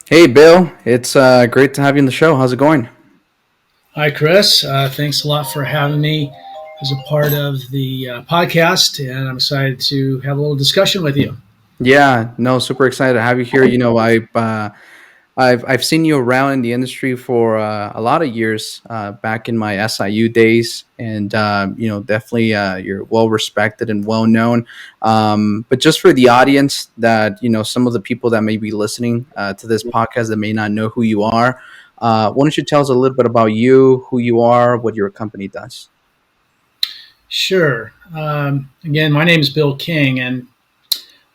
Hey, Bill. It's great to have you on the show. How's it going? Hi, Chris. Thanks a lot for having me as a part of the podcast, and I'm excited to have a little discussion with you. Yeah, no, super excited to have you here. I've seen you around in the industry for a lot of years, back in my SIU days, and definitely you're well respected and well known. But just for the audience, that some of the people that may be listening to this podcast that may not know who you are, why don't you tell us a little bit about you, who you are, what your company does? Sure. Again, my name is Bill King, and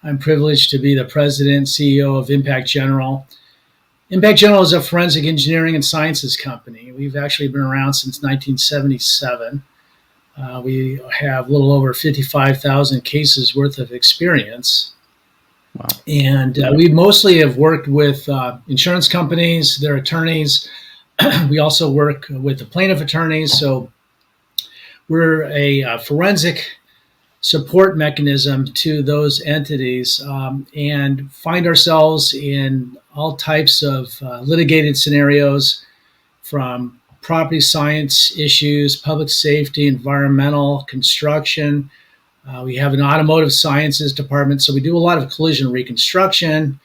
I'm privileged to be the president and CEO of Impact General. Impact General is a forensic engineering and sciences company. We've actually been around since 1977. We have a little over 55,000 cases worth of experience. Wow. And we mostly have worked with insurance companies, their attorneys. We also work with the plaintiff attorneys. So we're a forensic support mechanism to those entities, and find ourselves in all types of litigated scenarios, from property science issues, public safety, environmental, construction. We have an automotive sciences department, so we do a lot of collision reconstruction,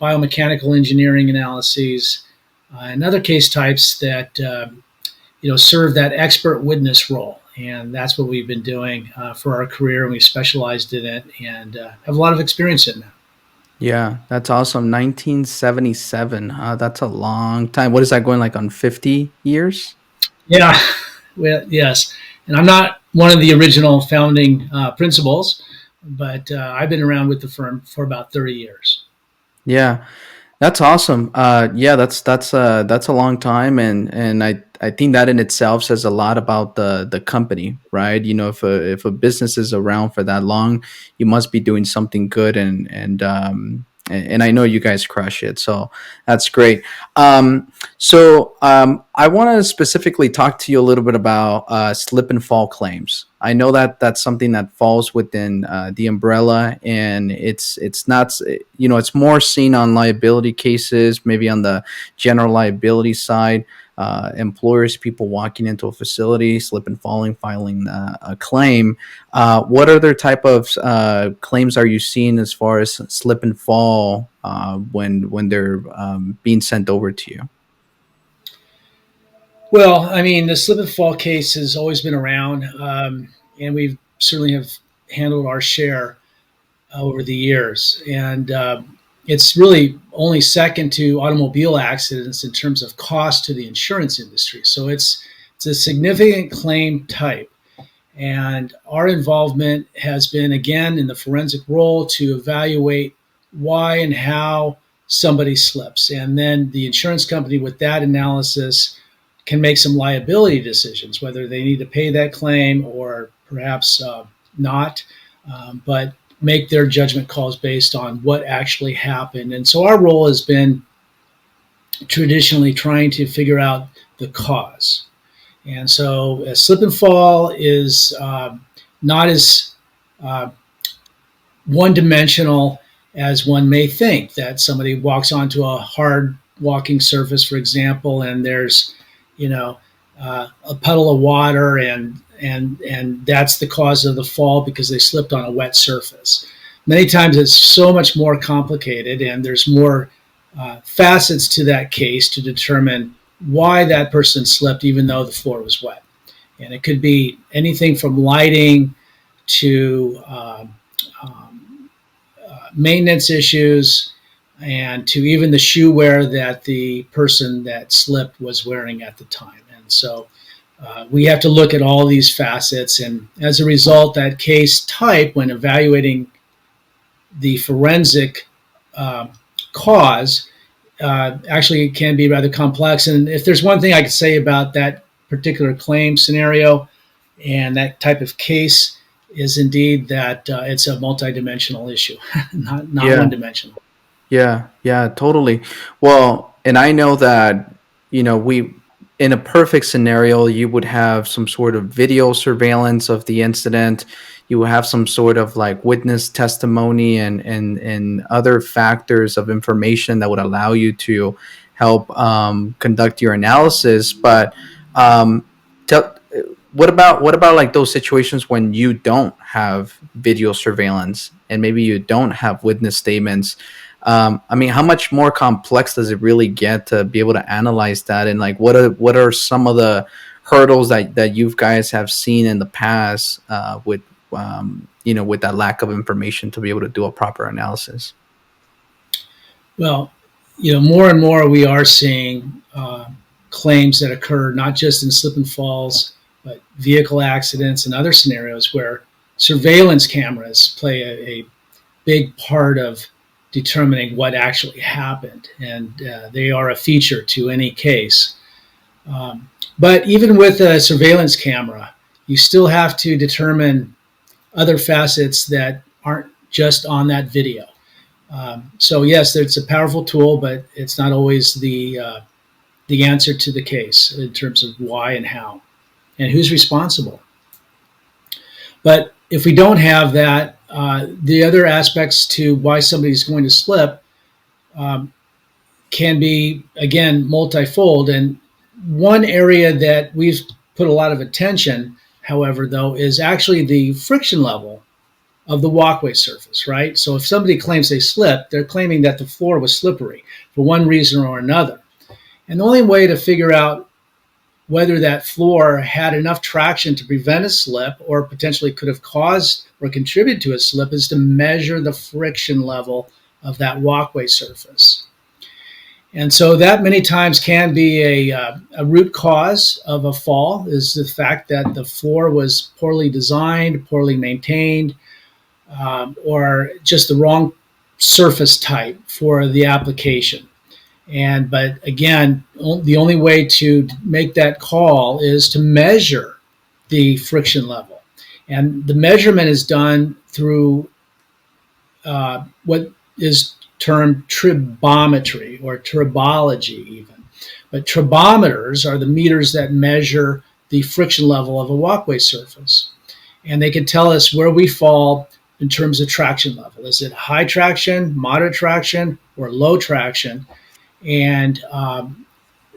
biomechanical engineering analyses, and other case types that serve that expert witness role. And that's what we've been doing for our career, and we specialized in it and have a lot of experience in that. Yeah, that's awesome. 1977. That's a long time. What is that going like on 50 years? Yeah, well, yes. And I'm not one of the original founding principals, but I've been around with the firm for about 30 years. Yeah, that's awesome. Yeah, that's a long time, and I think that in itself says a lot about the company, right? If a business is around for that long, you must be doing something good, and I know you guys crush it, so that's great. I want to specifically talk to you a little bit about slip and fall claims. I know that that's something that falls within the umbrella, and it's not, it's more seen on liability cases, maybe on the general liability side. Employers, people walking into a facility, slip and falling, filing a claim. What other type of claims are you seeing as far as slip and fall when they're being sent over to you? Well, I mean, the slip and fall case has always been around, and we certainly have handled our share over the years. And it's really only second to automobile accidents in terms of cost to the insurance industry. So it's a significant claim type. And our involvement has been, again, in the forensic role to evaluate why and how somebody slips. And then the insurance company, with that analysis, can make some liability decisions, whether they need to pay that claim or perhaps not, but make their judgment calls based on what actually happened. And so our role has been traditionally trying to figure out the cause. And so a slip and fall is not as uh, one dimensional as one may think, that somebody walks onto a hard walking surface, for example, and there's, a puddle of water, and that's the cause of the fall because they slipped on a wet surface. Many times it's so much more complicated, and there's more facets to that case to determine why that person slipped, even though the floor was wet. And it could be anything from lighting to maintenance issues, and to even the shoe wear that the person that slipped was wearing at the time. And so we have to look at all these facets. And as a result, that case type, when evaluating the forensic uh, cause, actually can be rather complex. And if there's one thing I could say about that particular claim scenario and that type of case, is indeed that it's a multidimensional issue, not Yeah, one dimensional. yeah, totally. Well, and I know that, we, in a perfect scenario, you would have some sort of video surveillance of the incident. you have some sort of like witness testimony and other factors of information that would allow you to help conduct your analysis. But um, tell, what about like those situations when you don't have video surveillance and maybe you don't have witness statements? I mean, how much more complex does it really get to be able to analyze that? And like, what are some of the hurdles that you guys have seen in the past with with that lack of information to be able to do a proper analysis? Well, more and more we are seeing claims that occur not just in slip and falls, but vehicle accidents and other scenarios where surveillance cameras play a big part of determining what actually happened, and they are a feature to any case. But even with a surveillance camera, you still have to determine other facets that aren't just on that video. So yes, it's a powerful tool, but it's not always the answer to the case in terms of why and how and who's responsible. But if we don't have that, the other aspects to why somebody's going to slip um, can be again multifold. And one area that we've put a lot of attention, however, though, is actually the friction level of the walkway surface, right? So if somebody claims they slipped, they're claiming that the floor was slippery for one reason or another. And the only way to figure out whether that floor had enough traction to prevent a slip or potentially could have caused or contributed to a slip is to measure the friction level of that walkway surface. And so that many times can be a root cause of a fall, is the fact that the floor was poorly designed, poorly maintained, or just the wrong surface type for the application. But again, the only way to make that call is to measure the friction level. And the measurement is done through what is termed tribometry or tribology even. But tribometers are the meters that measure the friction level of a walkway surface. And they can tell us where we fall in terms of traction level. Is it high traction, moderate traction, or low traction? And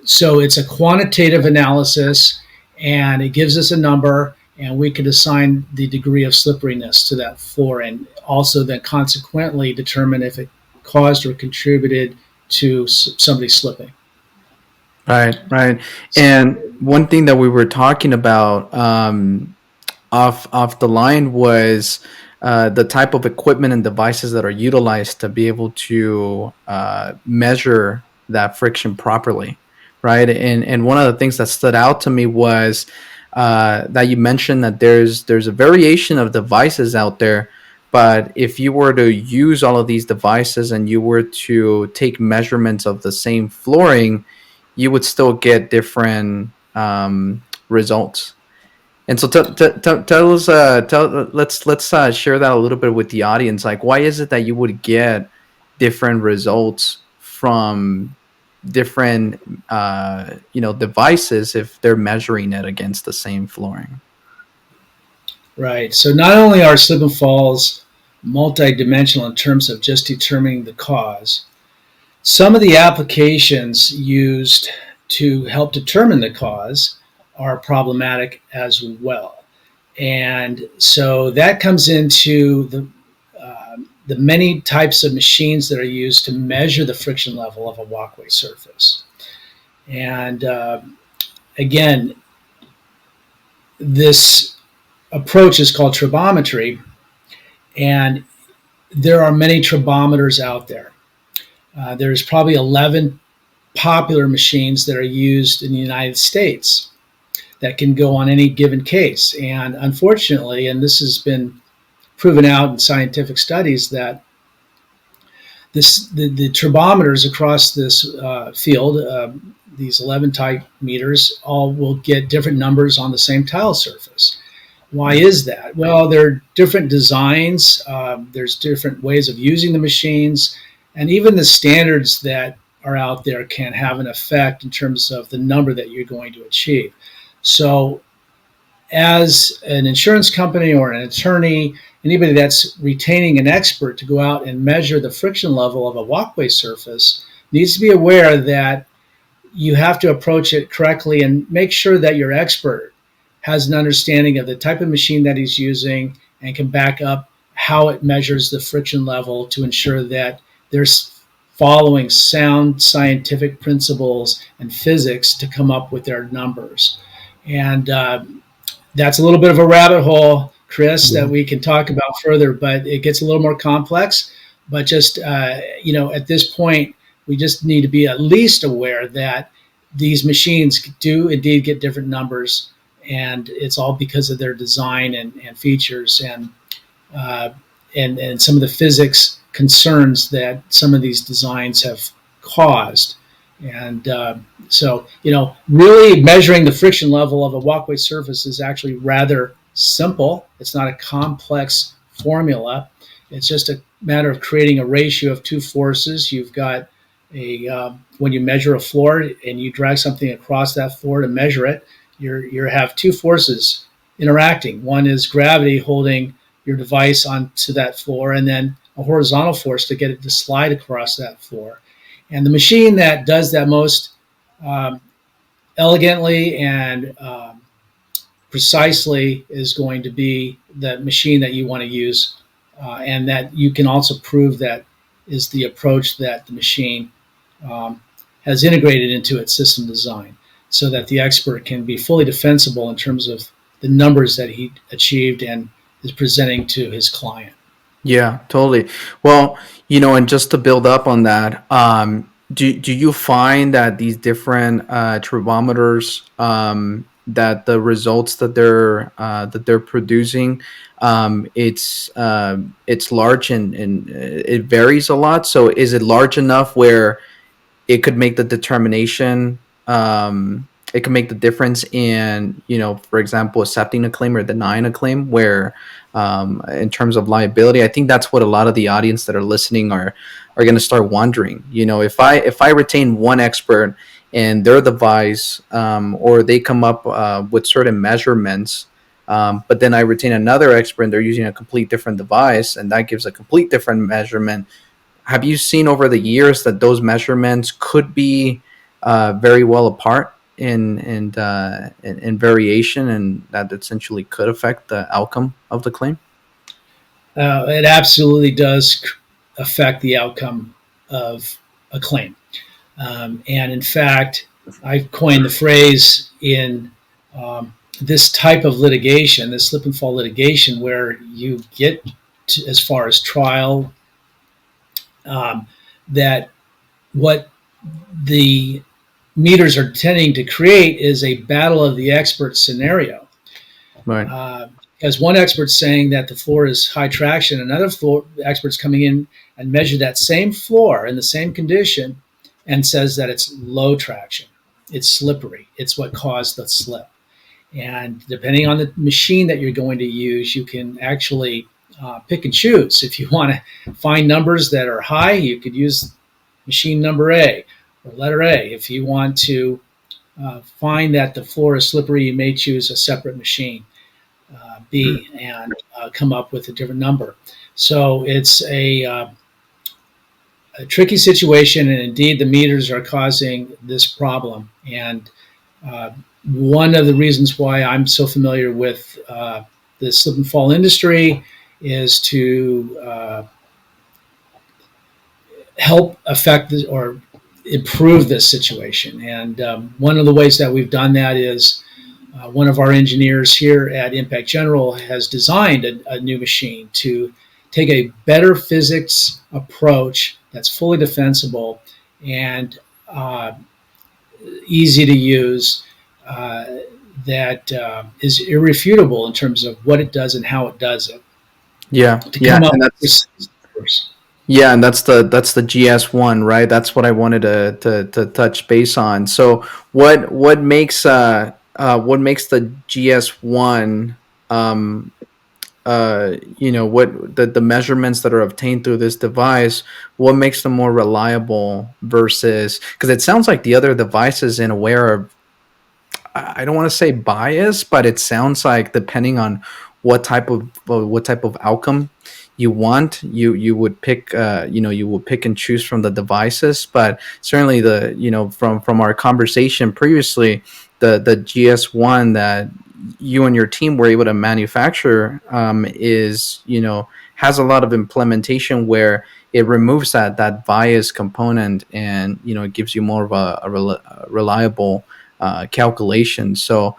so it's a quantitative analysis, and it gives us a number, and we can assign the degree of slipperiness to that floor, and also then consequently determine if it caused or contributed to somebody slipping. Right, right. And one thing that we were talking about off the line was the type of equipment and devices that are utilized to be able to measure that friction properly, right? And one of the things that stood out to me was that you mentioned that there's a variation of devices out there, but if you were to use all of these devices and you were to take measurements of the same flooring, you would still get different results. And so tell us, let's share that a little bit with the audience. Like, why is it that you would get different results from different, devices if they're measuring it against the same flooring? Right. So not only are slip and falls multidimensional in terms of just determining the cause, some of the applications used to help determine the cause are problematic as well. And so that comes into the many types of machines that are used to measure the friction level of a walkway surface. And again, this approach is called tribometry, and there are many tribometers out there. There's probably 11 popular machines that are used in the United States that can go on any given case. And unfortunately, and this has been proven out in scientific studies, that the tribometers across this field, these 11 type meters, all will get different numbers on the same tile surface. Why is that? Well, there are different designs, there's different ways of using the machines, and even the standards that are out there can have an effect in terms of the number that you're going to achieve. So as an insurance company or an attorney, anybody that's retaining an expert to go out and measure the friction level of a walkway surface needs to be aware that you have to approach it correctly and make sure that your expert has an understanding of the type of machine that he's using and can back up how it measures the friction level to ensure that they're following sound scientific principles and physics to come up with their numbers. And that's a little bit of a rabbit hole, Chris, that Yeah. we can talk about further, but it gets a little more complex. But just, at this point, we just need to be at least aware that these machines do indeed get different numbers, and it's all because of their design and features uh, and some of the physics concerns that some of these designs have caused. And really measuring the friction level of a walkway surface is actually rather simple. It's not a complex formula. It's just a matter of creating a ratio of two forces. You've got when you measure a floor and you drag something across that floor to measure it, you have two forces interacting. One is gravity holding your device onto that floor, and then a horizontal force to get it to slide across that floor. And the machine that does that most um, elegantly and precisely is going to be the machine that you want to use, and that you can also prove that is the approach that the machine um, has integrated into its system design, so that the expert can be fully defensible in terms of the numbers that he achieved and is presenting to his client. Yeah, totally. Well, and just to build up on that, do you find that these different tribometers, that the results that they're producing, it's large and it varies a lot. So is it large enough where it could make the determination, it can make the difference in, for example, accepting a claim or denying a claim, where in terms of liability, I think that's what a lot of the audience that are listening are going to start wondering. If I retain one expert and their device, or they come up with certain measurements, but then I retain another expert and they're using a complete different device and that gives a complete different measurement. Have you seen over the years that those measurements could be very well apart in variation, and that essentially could affect the outcome of the claim? It absolutely does affect the outcome of a claim. And in fact, I coined the phrase in this type of litigation, this slip and fall litigation, where you get as far as trial, um, that what the meters are tending to create is a battle of the experts scenario. Right. Uh, as one expert saying that the floor is high traction, another floor expert's coming in and measure that same floor in the same condition and says that it's low traction, it's slippery, it's what caused the slip. And depending on the machine that you're going to use, you can actually pick and choose. If you want to find numbers that are high, you could use machine number A or letter A. If you want to find that the floor is slippery, you may choose a separate machine, B, and come up with a different number. So it's a tricky situation, and indeed the meters are causing this problem. And uh, one of the reasons why I'm so familiar with the slip and fall industry is to help affect this or improve this situation. And one of the ways that we've done that is one of our engineers here at Impact General has designed a new machine to take a better physics approach that's fully defensible and easy to use, uh, that is irrefutable in terms of what it does and how it does it, Yeah, to yeah, come up and with that's numbers. yeah, and that's the GS1, right? That's what I wanted to touch base on. So what makes the GS1, what the measurements that are obtained through this device, what makes them more reliable versus, because it sounds like the other devices in a way are I don't want to say bias, but it sounds like depending on what type of outcome you want, you would pick you would pick and choose from the devices. But certainly the from our conversation previously, the GS1 that you and your team were able to manufacture is has a lot of implementation where it removes that bias component, and it gives you more of a reliable calculation. So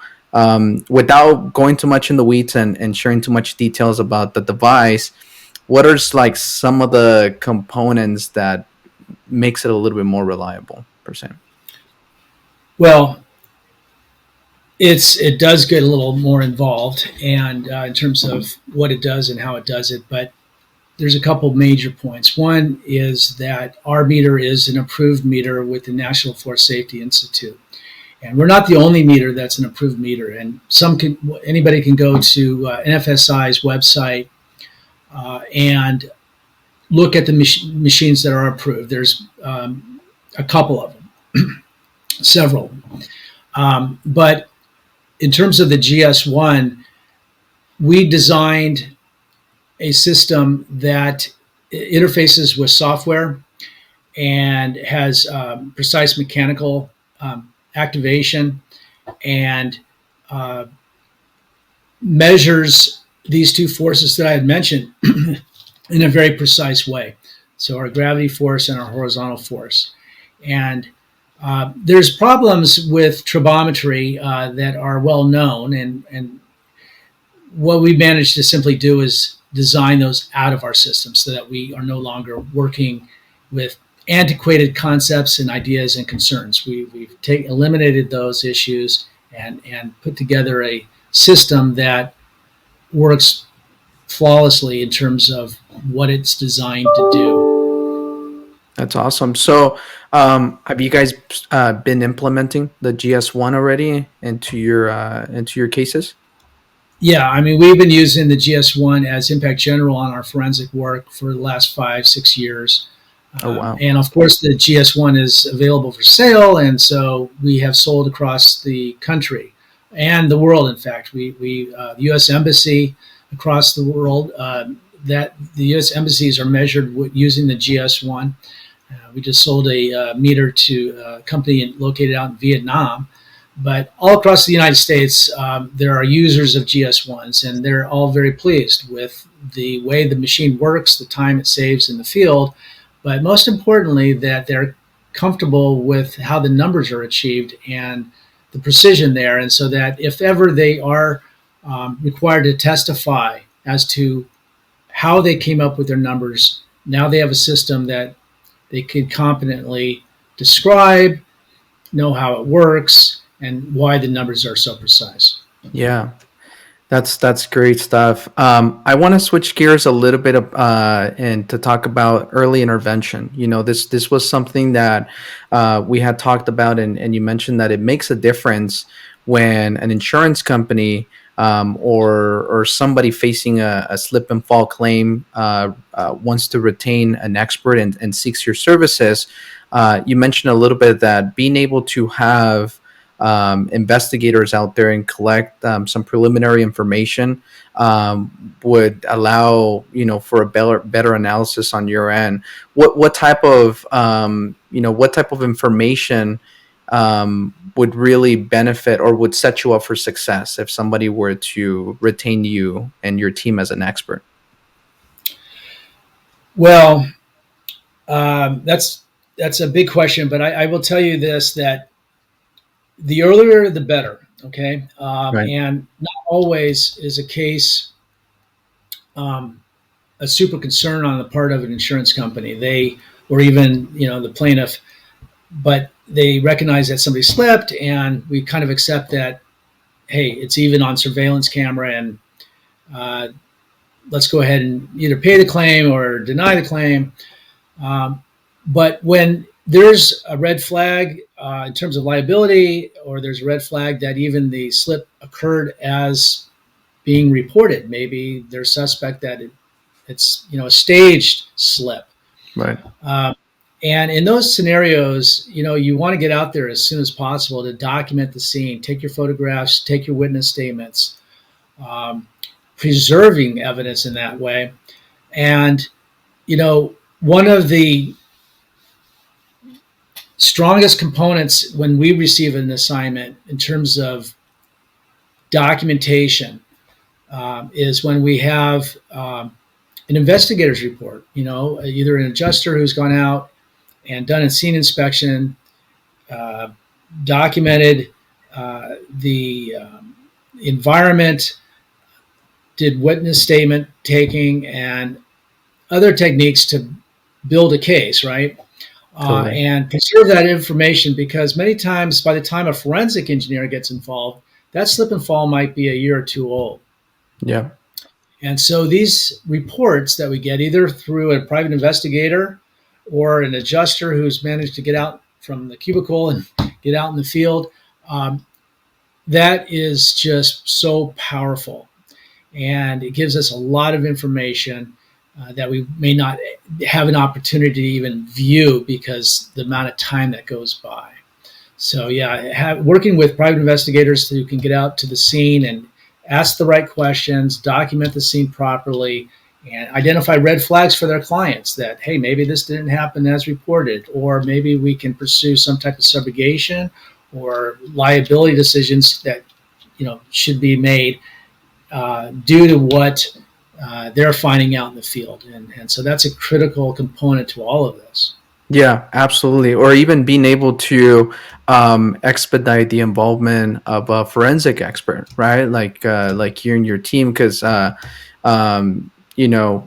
without going too much in the weeds and sharing too much details about the device, what are like some of the components that makes it a little bit more reliable per se? Well, it does get a little more involved, and in terms of what it does and how it does it, but there's a couple major points. One is that our meter is an approved meter with the National Floor Safety Institute, and we're not the only meter that's an approved meter. And anybody can go to NFSI's website and look at the machines that are approved. There's a couple of them, several. But in terms of the GS1, we designed a system that interfaces with software and has precise mechanical activation and uh, measures these two forces that I had mentioned in a very precise way. So our gravity force and our horizontal force. And there's problems with tribometry that are well known, and what we managed to simply do is design those out of our system so that we are no longer working with antiquated concepts and ideas and concerns. We've eliminated those issues and put together a system that works flawlessly in terms of what it's designed to do. That's awesome. So have you guys been implementing the GS1 already into your cases? Yeah, I mean, we've been using the GS1 as Impact General on our forensic work for the last 5, 6 years. Oh wow. And of course, the GS1 is available for sale, and so we have sold across the country and the world. In fact, the U.S. Embassy across the world, that the U.S. embassies are measured using the GS1. We just sold a meter to a company located out in Vietnam. But all across the United States, there are users of GS1s, and they're all very pleased with the way the machine works, the time it saves in the field, but most importantly, that they're comfortable with how the numbers are achieved and the precision there. And so that if ever they are required to testify as to how they came up with their numbers, now they have a system that they can competently describe, know how it works, and why the numbers are so precise. Yeah. That's great stuff. I want to switch gears a little bit and to talk about early intervention. This was something that we had talked about, and you mentioned that it makes a difference when an insurance company or somebody facing a slip and fall claim wants to retain an expert and seeks your services. You mentioned a little bit that being able to have investigators out there and collect some preliminary information would allow for a better analysis on your end. What type of what type of information would really benefit or would set you up for success if somebody were to retain you and your team as an expert? Well, that's a big question, but I will tell you this: that the earlier the better. Okay, Right. and not always is a case a super concern on the part of an insurance company. They or even the plaintiff, but they recognize that somebody slipped, and we kind of accept that. Hey, it's even on surveillance camera, and uh, let's go ahead and either pay the claim or deny the claim. Um, but when there's a red flag in terms of liability, or there's a red flag that even the slip occurred as being reported, maybe there's suspect that it's a staged slip. Right. Uh, And in those scenarios, you want to get out there as soon as possible to document the scene, take your photographs, take your witness statements, um, preserving evidence in that way. And, one of the strongest components when we receive an assignment in terms of documentation is when we have an investigator's report, either an adjuster who's gone out and done a scene inspection, uh, documented the environment, did witness statement taking, and other techniques to build a case, right? Totally. And preserve that information, because many times by the time a forensic engineer gets involved, that slip and fall might be a year or two old. Yeah. And so these reports that we get either through a private investigator or an adjuster who's managed to get out from the cubicle and get out in the field, um, that is just so powerful. And it gives us a lot of information that we may not have an opportunity to even view because the amount of time that goes by. So yeah, working with private investigators who can get out to the scene and ask the right questions, document the scene properly, and identify red flags for their clients that, hey, maybe this didn't happen as reported, or maybe we can pursue some type of subrogation or liability decisions that should be made due to what they're finding out in the field. And so that's a critical component to all of this. Yeah, absolutely. Or even being able to expedite the involvement of a forensic expert, right? Like you and your team, because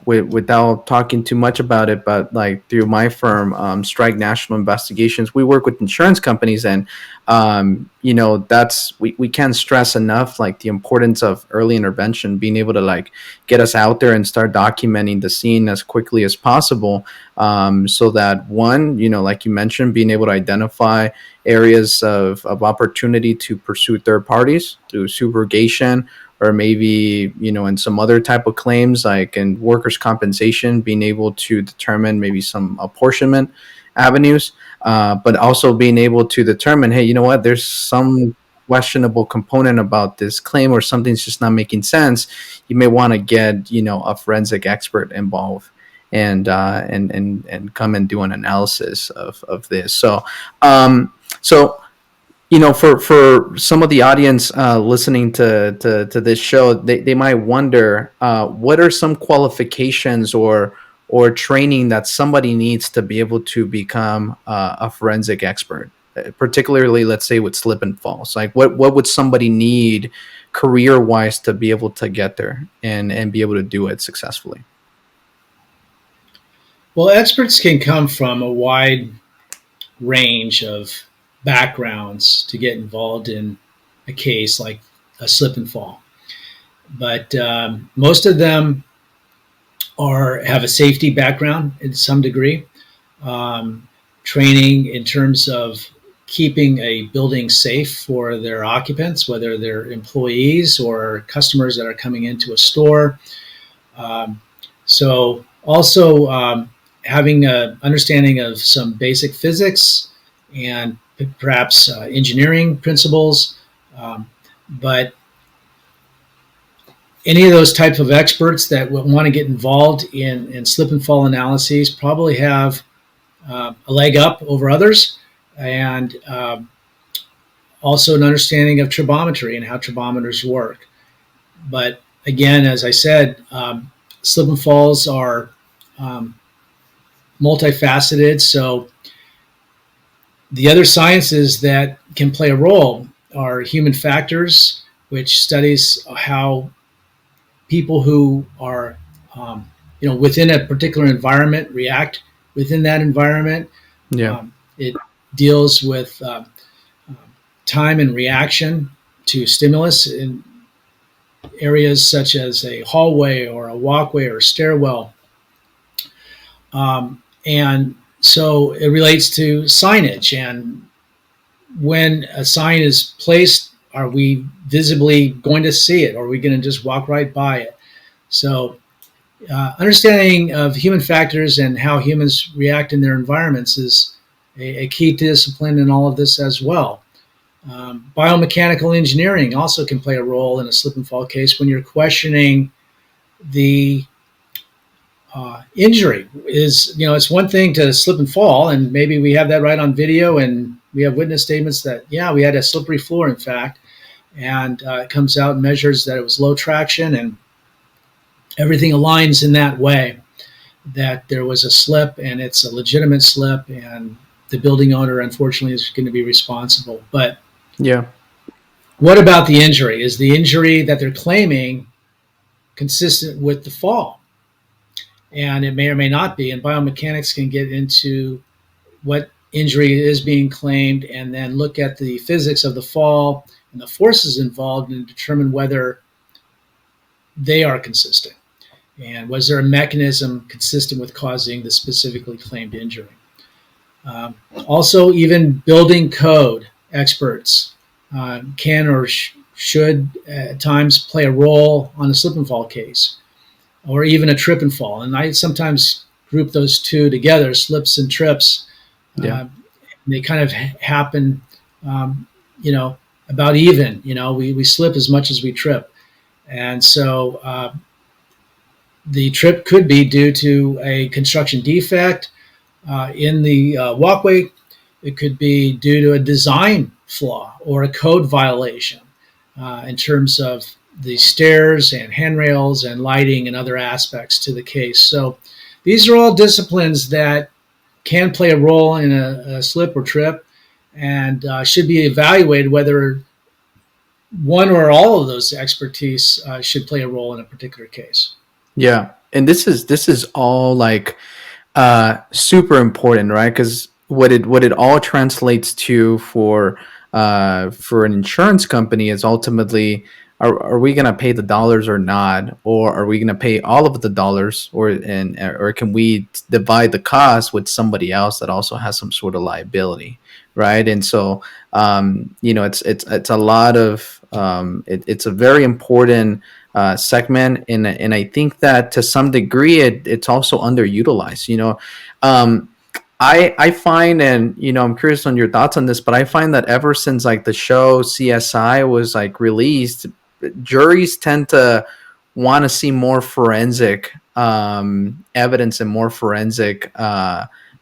without talking too much about it, but like through my firm, Strike National Investigations, we work with insurance companies, and that's we can't stress enough like the importance of early intervention, being able to like get us out there and start documenting the scene as quickly as possible, so that one, like you mentioned, being able to identify areas of opportunity to pursue third parties through subrogation, or maybe in some other type of claims like in workers' compensation, being able to determine maybe some apportionment avenues, but also being able to determine, hey, you know what, there's some questionable component about this claim, or something's just not making sense. You may want to get a forensic expert involved, and come and do an analysis of this. So for some of the audience listening to this show, they might wonder, what are some qualifications or training that somebody needs to be able to become a forensic expert, particularly, let's say, with slip and falls. Like what would somebody need career wise to be able to get there and be able to do it successfully? Well, experts can come from a wide range of backgrounds to get involved in a case like a slip and fall. But most of them have a safety background in some degree, um, training in terms of keeping a building safe for their occupants, whether they're employees or customers that are coming into a store. Um, so also having an understanding of some basic physics and perhaps engineering principles. Um, but any of those type of experts that want to get involved in slip and fall analyses probably have a leg up over others, and also an understanding of tribometry and how tribometers work. But again, as I said, slip and falls are um, multifaceted. So the other sciences that can play a role are human factors, which studies how people who are within a particular environment react within that environment. Yeah. It deals with time and reaction to stimulus in areas such as a hallway or a walkway or a stairwell. And so it relates to signage, and when a sign is placed, are we visibly going to see it, or are we going to just walk right by it? So Understanding of human factors and how humans react in their environments is a key discipline in all of this as well. Biomechanical engineering also can play a role in a slip and fall case when you're questioning the injury. Is it's one thing to slip and fall, and maybe we have that right on video, and we have witness statements that yeah, we had a slippery floor, in fact, and it comes out and measures that it was low traction, and everything aligns in that way that there was a slip, and it's a legitimate slip, and the building owner unfortunately is going to be responsible. But Yeah. what about the injury? Is the injury that they're claiming consistent with the fall? And it may or may not be. And biomechanics can get into what injury is being claimed and then look at the physics of the fall and the forces involved and determine whether they are consistent. And was there a mechanism consistent with causing the specifically claimed injury? Also, even building code experts can or should at times play a role on a slip and fall case, or even a trip and fall. And I sometimes group those two together, slips and trips. Yeah. They kind of happen, about even. We slip as much as we trip. And so the trip could be due to a construction defect in the walkway. It could be due to a design flaw or a code violation in terms of the stairs and handrails and lighting and other aspects to the case. So these are all disciplines that can play a role in a slip or trip, and should be evaluated whether one or all of those expertise should play a role in a particular case. Yeah. And this is all like super important, right? Because what it all translates to for an insurance company is ultimately, are we going to pay the dollars or not, or are we going to pay all of the dollars, or can we divide the cost with somebody else that also has some sort of liability, right? And so it's a lot of it's a very important segment, and I think that to some degree it's also underutilized. I find, and I'm curious on your thoughts on this, but I find that ever since like the show CSI was like released, juries tend to want to see more forensic evidence and more forensic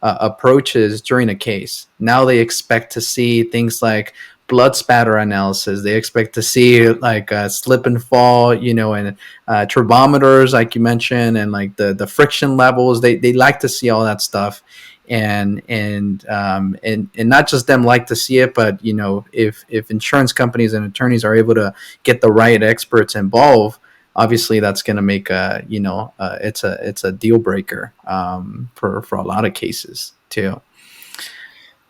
approaches during a case. Now they expect to see things like blood spatter analysis. They expect to see like slip and fall, and tribometers, like you mentioned, and like the friction levels. They like to see all that stuff, and not just them like to see it, but if insurance companies and attorneys are able to get the right experts involved, obviously that's going to make it's a deal breaker for a lot of cases too.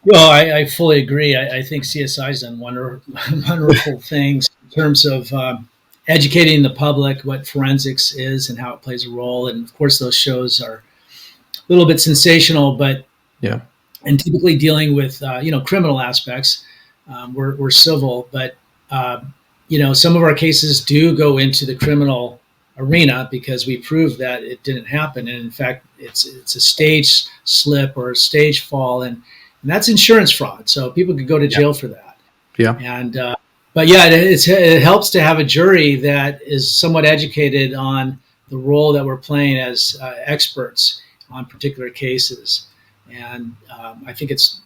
Well, I fully agree. I think CSI's done wonderful things in terms of educating the public what forensics is and how it plays a role. And of course, those shows are a little bit sensational, but Yeah. and typically dealing with criminal aspects. We're civil, but some of our cases do go into the criminal arena because we prove that it didn't happen, and in fact, it's a stage slip or a stage fall, and that's insurance fraud. So people could go to Yeah. jail for that. Yeah. And but yeah, it helps to have a jury that is somewhat educated on the role that we're playing as experts on particular cases, and I think it's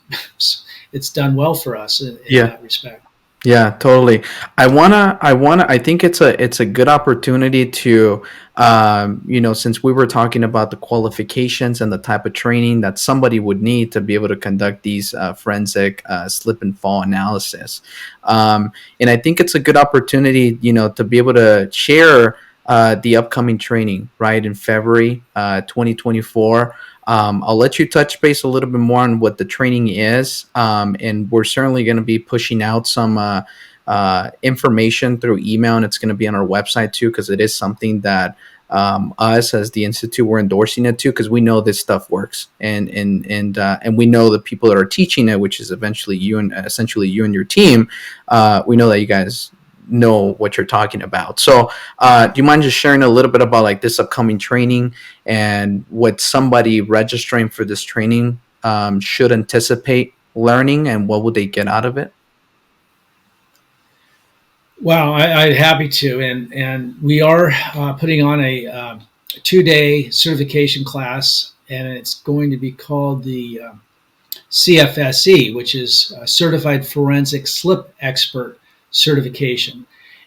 done well for us in Yeah. that respect. Yeah, totally. I think it's a good opportunity to, since we were talking about the qualifications and the type of training that somebody would need to be able to conduct these forensic slip and fall analysis. And I think it's a good opportunity, to be able to share the upcoming training, right, in February 2024. I'll let you touch base a little bit more on what the training is, and we're certainly going to be pushing out some information through email, and it's going to be on our website too, because it is something that us as the institute, we're endorsing it too, because we know this stuff works, and we know the people that are teaching it, which is eventually you and essentially you and your team. We know that you guys know what you're talking about. So, do you mind just sharing a little bit about like this upcoming training and what somebody registering for this training should anticipate learning, and what would they get out of it? Wow, I'd happy to, and we are putting on a 2-day certification class, and it's going to be called the CFSE, which is Certified Forensic Slip Expert Certification.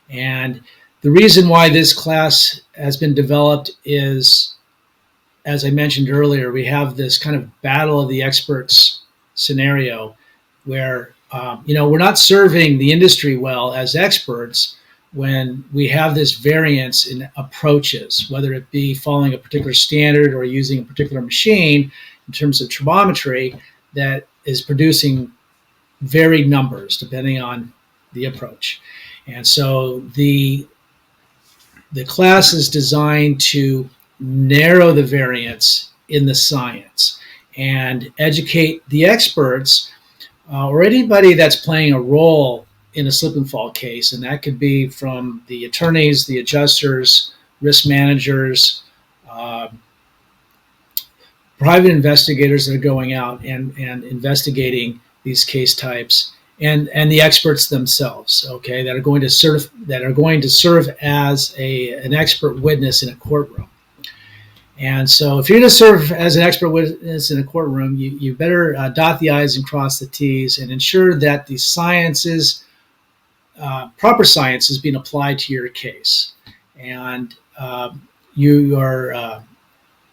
And the reason why this class has been developed is, as I mentioned earlier, we have this kind of battle of the experts scenario where we're not serving the industry well as experts when we have this variance in approaches, whether it be following a particular standard or using a particular machine in terms of tribometry that is producing varied numbers depending on the approach. And so the class is designed to narrow the variance in the science and educate the experts or anybody that's playing a role in a slip and fall case. And that could be from the attorneys, the adjusters, risk managers, uh, private investigators that are going out and investigating these case types, and the experts themselves, okay, that are going to serve as an expert witness in a courtroom. And so, if you're going to serve as an expert witness in a courtroom, you better dot the I's and cross the T's and ensure that the proper science is being applied to your case, and you are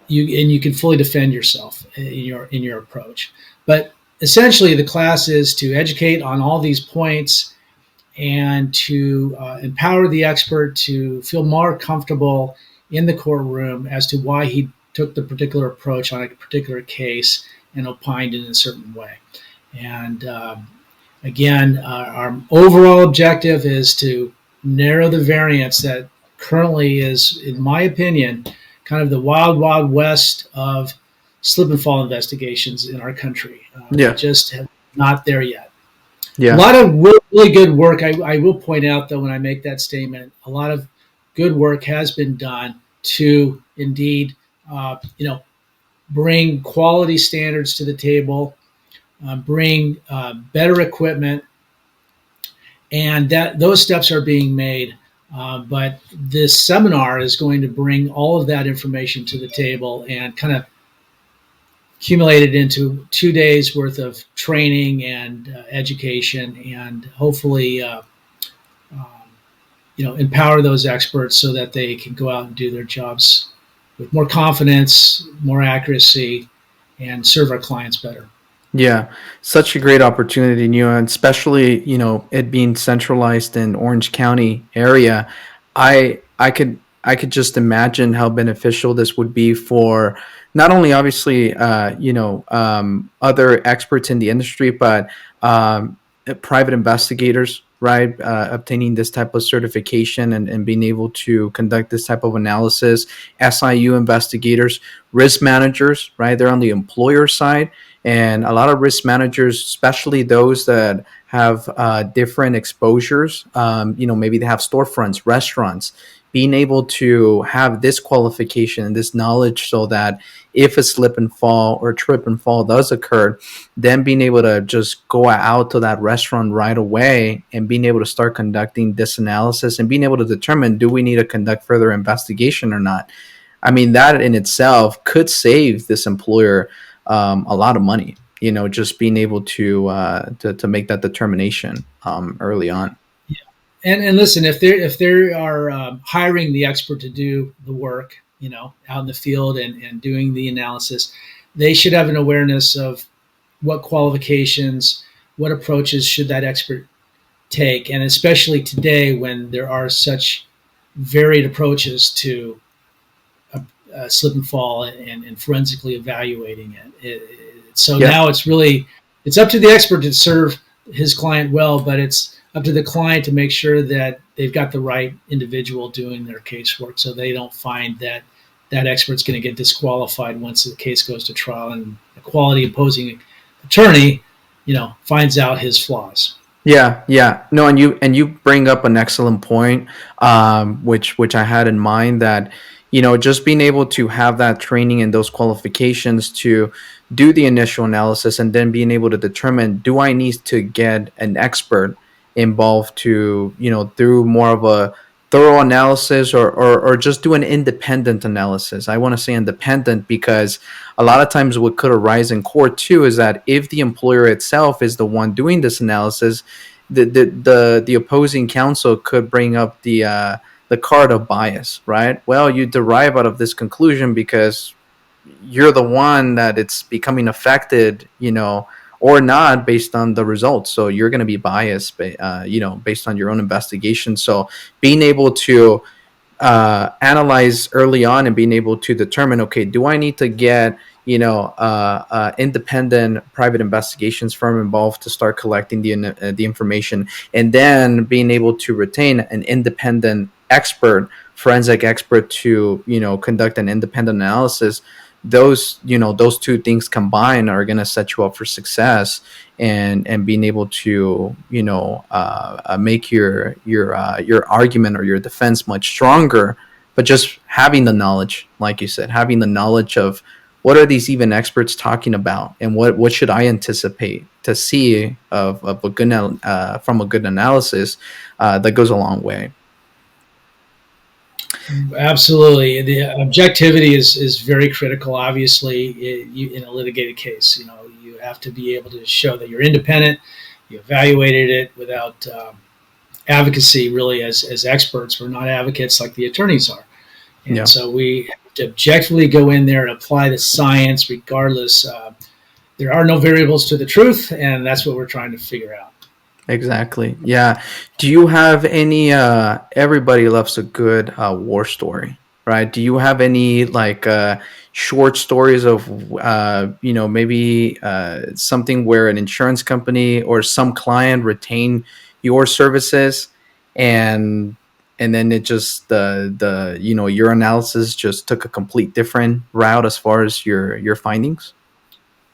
you can fully defend yourself in your approach. But essentially, the class is to educate on all these points and to empower the expert to feel more comfortable in the courtroom as to why he took the particular approach on a particular case and opined in a certain way. And again, our overall objective is to narrow the variance that currently is, in my opinion, kind of the wild, wild west of slip and fall investigations in our country. We Yeah, just have not there yet. A yeah, lot of really good work. I will point out, though, when I make that statement, a lot of good work has been done to indeed, bring quality standards to the table, bring better equipment, and that those steps are being made. But this seminar is going to bring all of that information to the table and kind of accumulate it into 2 days worth of training and education, and hopefully, empower those experts so that they can go out and do their jobs with more confidence, more accuracy, and serve our clients better. yeah. Such a great opportunity, and especially it being centralized in Orange County area. I could just imagine how beneficial this would be for not only obviously other experts in the industry, but private investigators, right? Obtaining this type of certification and being able to conduct this type of analysis, SIU investigators, risk managers, right? They're on the employer side. And a lot of risk managers, especially those that have different exposures, maybe they have storefronts, restaurants, being able to have this qualification and this knowledge so that if a slip and fall or trip and fall does occur, then being able to just go out to that restaurant right away and being able to start conducting this analysis and being able to determine, do we need to conduct further investigation or not? I mean, that in itself could save this employer a lot of money. Just being able to make that determination early on. And listen, if they are hiring the expert to do the work, out in the field and doing the analysis, they should have an awareness of what qualifications, what approaches should that expert take, and especially today when there are such varied approaches to slip and fall and forensically evaluating so Yeah, now it's up to the expert to serve his client well, but it's up to the client to make sure that they've got the right individual doing their casework, so they don't find that that expert's going to get disqualified once the case goes to trial and the quality opposing attorney, finds out his flaws. Yeah, yeah. No, and you bring up an excellent point, which I had in mind, that just being able to have that training and those qualifications to do the initial analysis, and then being able to determine, do I need to get an expert involved to through more of a thorough analysis, or just do an independent analysis. I want to say independent because a lot of times what could arise in court too is that if the employer itself is the one doing this analysis, the opposing counsel could bring up the card of bias, right? Well, you derive out of this conclusion because you're the one that it's becoming affected, or not, based on the results. So you're going to be biased, based on your own investigation. So being able to analyze early on and being able to determine, okay, do I need to get independent private investigations firm involved to start collecting the information, and then being able to retain an independent expert, forensic expert, to conduct an independent analysis. Those two things combined are going to set you up for success, and being able to make your argument or your defense much stronger. But just having the knowledge, like you said, having the knowledge of what are these even experts talking about, and what should I anticipate to see of a good from a good analysis, that goes a long way. Absolutely, the objectivity is very critical. Obviously, in a litigated case, you have to be able to show that you're independent. You evaluated it without advocacy. Really, as experts, we're not advocates like the attorneys are, and Yeah, so we have to objectively go in there and apply the science, regardless. There are no variables to the truth, and that's what we're trying to figure out. exactly. Yeah. Do you have any? Everybody loves a good war story, right? Do you have any, like, short stories of maybe something where an insurance company or some client retained your services, and then it just the your analysis just took a complete different route as far as your findings?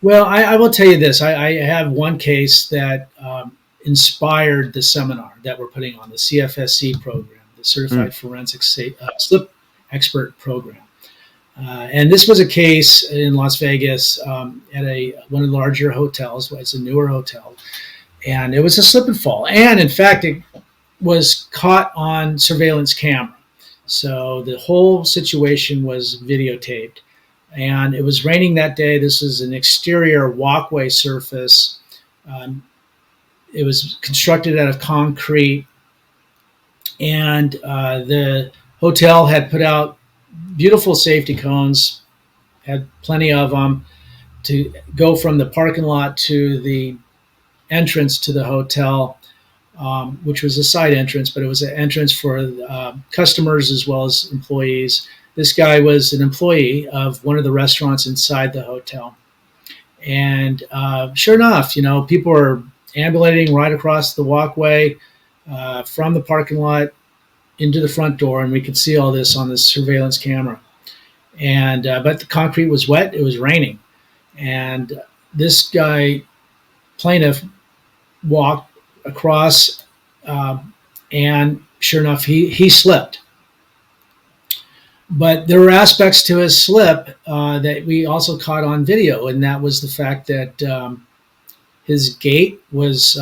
Well, I will tell you this. I have one case that inspired the seminar that we're putting on, the CFSC program, the Mm, Certified Forensic Slip Expert Program. And this was a case in Las Vegas, at one of the larger hotels. It's a newer hotel, and it was a slip and fall. And in fact, it was caught on surveillance camera. So the whole situation was videotaped. And it was raining that day. This is an exterior walkway surface. Um, it was constructed out of concrete, and the hotel had put out beautiful safety cones, had plenty of them to go from the parking lot to the entrance to the hotel, which was a side entrance, but it was an entrance for customers as well as employees. This guy was an employee of one of the restaurants inside the hotel. And sure enough, people were ambulating right across the walkway from the parking lot into the front door, and we could see all this on the surveillance camera. And but the concrete was wet; it was raining, and this guy, plaintiff, walked across, uh, and sure enough, he slipped. But there were aspects to his slip that we also caught on video, and that was the fact that his gait was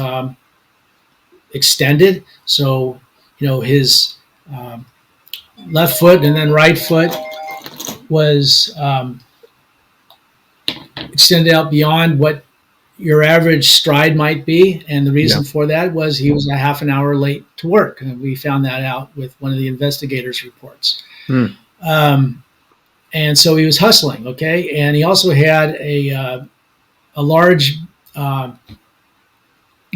extended. So, his um, left foot and then right foot was extended out beyond what your average stride might be. And the yeah. reason for that was he was a half an hour late to work. And we found that out with one of the investigators' reports. Mm, Um, and so he was hustling, okay? And he also had a large uh,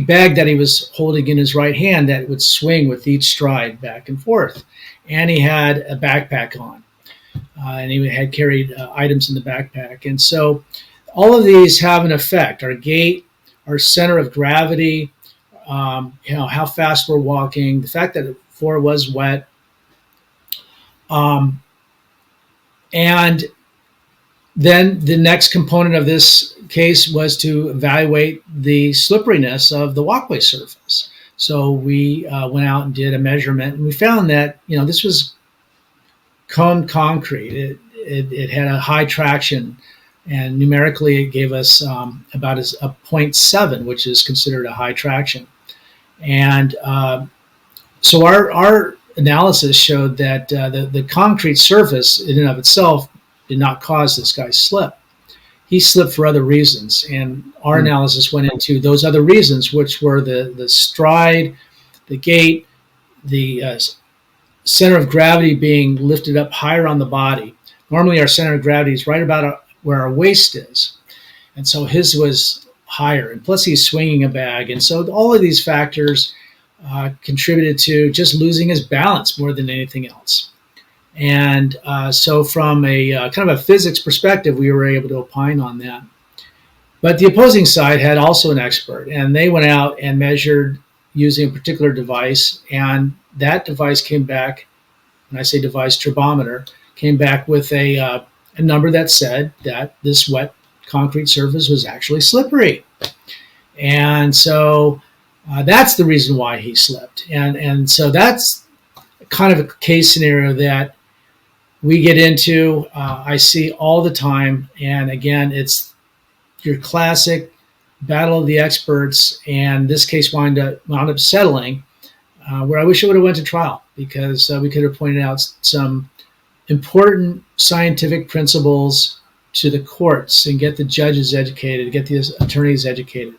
bag that he was holding in his right hand that would swing with each stride back and forth. And he had a backpack on, and he had carried items in the backpack. And so all of these have an effect: our gait, our center of gravity, how fast we're walking, the fact that the floor was wet. Um, and Then the next component of this case was to evaluate the slipperiness of the walkway surface. So we went out and did a measurement, and we found that this was cone concrete. It had a high traction, and numerically it gave us about a zero point 0.7, which is considered a high traction. And so our analysis showed that the concrete surface in and of itself did not cause this guy's slip. He slipped for other reasons, and our Mm. analysis went into those other reasons, which were the stride, the gait, the center of gravity being lifted up higher on the body. Normally, our center of gravity is right about where our waist is, and so his was higher. And plus, he's swinging a bag, and so all of these factors contributed to just losing his balance more than anything else. And so, from a kind of a physics perspective, we were able to opine on that. But the opposing side had also an expert, and they went out and measured using a particular device, and that device came back. When I say device, tribometer, came back with a number that said that this wet concrete surface was actually slippery. And so that's the reason why he slipped. And so that's kind of a case scenario that we get into, I see all the time. And again, it's your classic battle of the experts. And this case wound up settling, where I wish it would have went to trial, because we could have pointed out some important scientific principles to the courts and get the judges educated, get the attorneys educated.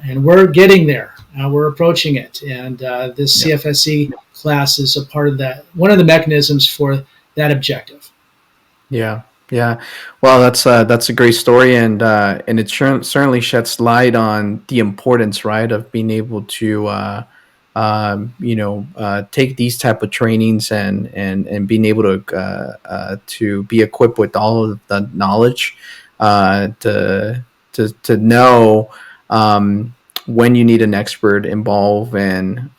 And we're getting there. We're approaching it. And this CFSE class is a part of that, one of the mechanisms for that objective. Yeah, yeah. Well, that's a great story, and it certainly sheds light on the importance, right, of being able to take these type of trainings and being able to be equipped with all of the knowledge to know when you need an expert involved, and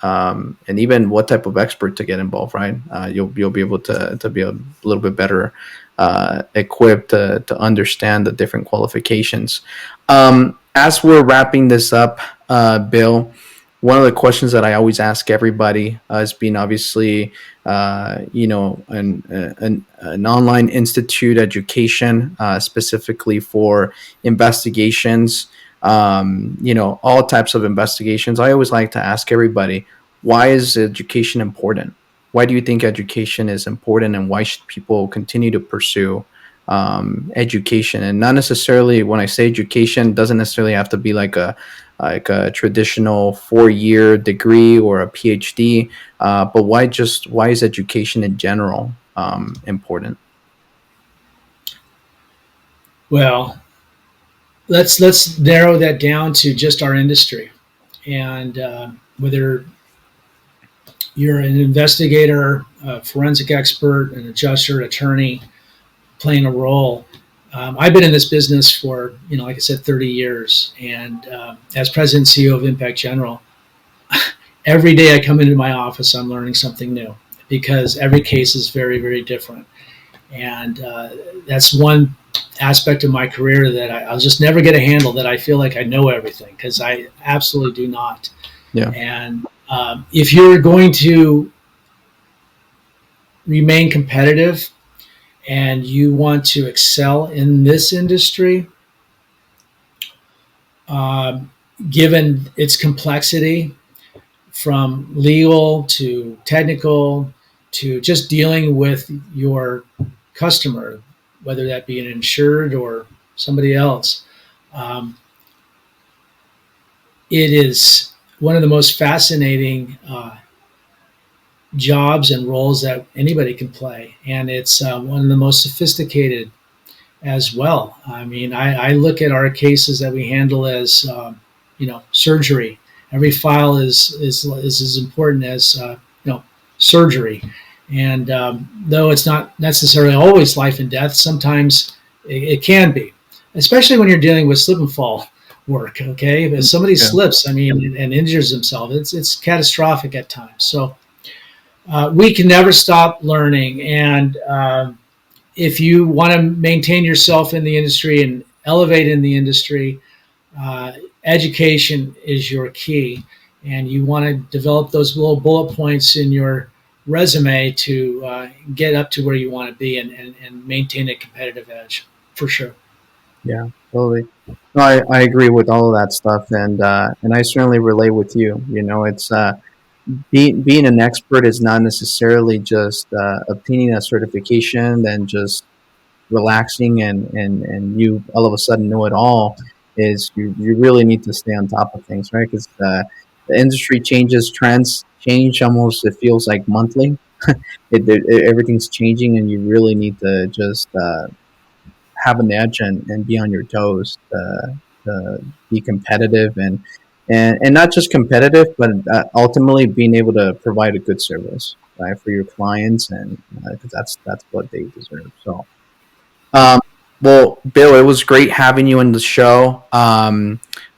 even what type of expert to get involved, right? You'll be able to be a little bit better equipped to understand the different qualifications. As we're wrapping this up, Bill, one of the questions that I always ask everybody has been obviously, an online institute education specifically for investigations, all types of investigations. I always like to ask everybody, why is education important? Why do you think education is important, and why should people continue to pursue education? And not necessarily, when I say education, doesn't necessarily have to be like a traditional 4-year degree or a PhD, but why is education in general important? Well, let's narrow that down to just our industry, and whether you're an investigator, a forensic expert, an adjuster, attorney, playing a role. I've been in this business for, like I said, 30 years. And as president and CEO of Impact General, every day I come into my office, I'm learning something new, because every case is very, very different. And that's one aspect of my career that I'll just never get a handle, that I feel like I know everything, because I absolutely do not. Yeah. And if you're going to remain competitive and you want to excel in this industry, given its complexity, from legal to technical to just dealing with your customer, whether that be an insured or somebody else, it is one of the most fascinating jobs and roles that anybody can play. And it's one of the most sophisticated as well. I mean, I look at our cases that we handle as, surgery. Every file is as important as, surgery. And though it's not necessarily always life and death, sometimes it can be, especially when you're dealing with slip and fall work. Okay, if somebody slips, and injures themselves, it's catastrophic at times. So we can never stop learning, and if you want to maintain yourself in the industry and elevate in the industry, uh, education is your key, and you want to develop those little bullet points in your resume to get up to where you want to be and maintain a competitive edge for sure. Yeah, totally. No, I agree with all of that stuff, and I certainly relate with you. You know, it's being an expert is not necessarily just obtaining a certification and just relaxing and you all of a sudden know it all. Is you really need to stay on top of things, right? Because the industry changes, trends change almost. It feels like monthly. Everything's changing, and you really need to just have an edge and be on your toes to be competitive and not just competitive, but ultimately being able to provide a good service, right, for your clients, and because that's what they deserve. So, um, well, Bill, it was great having you on the show.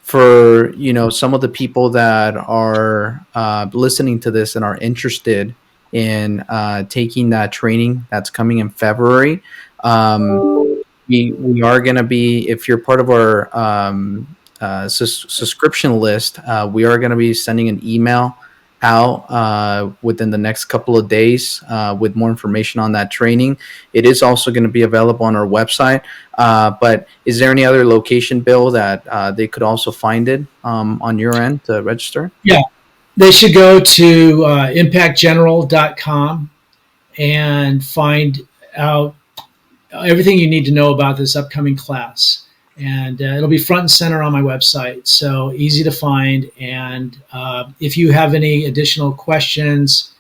For some of the people that are listening to this and are interested in taking that training that's coming in February. Um, we are going to be, if you're part of our subscription list, we are going to be sending an email out within the next couple of days with more information on that training. It is also going to be available on our website. But is there any other location, Bill, that they could also find it on your end to register? Yeah, they should go to impactgeneral.com and find out everything you need to know about this upcoming class. And it'll be front and center on my website, so easy to find. And if you have any additional questions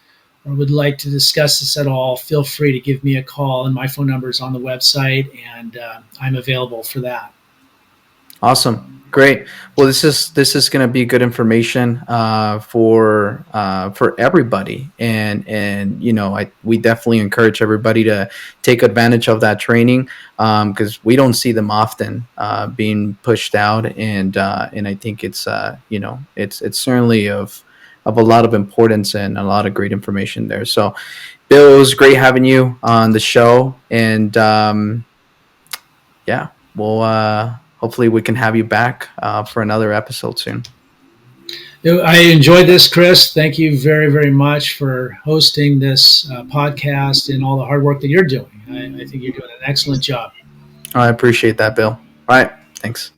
or would like to discuss this at all, feel free to give me a call. And my phone number is on the website, and I'm available for that. Awesome. Great. Well, this is going to be good information for everybody, and we definitely encourage everybody to take advantage of that training because we don't see them often being pushed out, and I think it's certainly of a lot of importance and a lot of great information there. So, Bill, it was great having you on the show, and yeah, well, hopefully we can have you back for another episode soon. I enjoyed this, Chris. Thank you very, very much for hosting this podcast and all the hard work that you're doing. I think you're doing an excellent job. I appreciate that, Bill. All right. Thanks.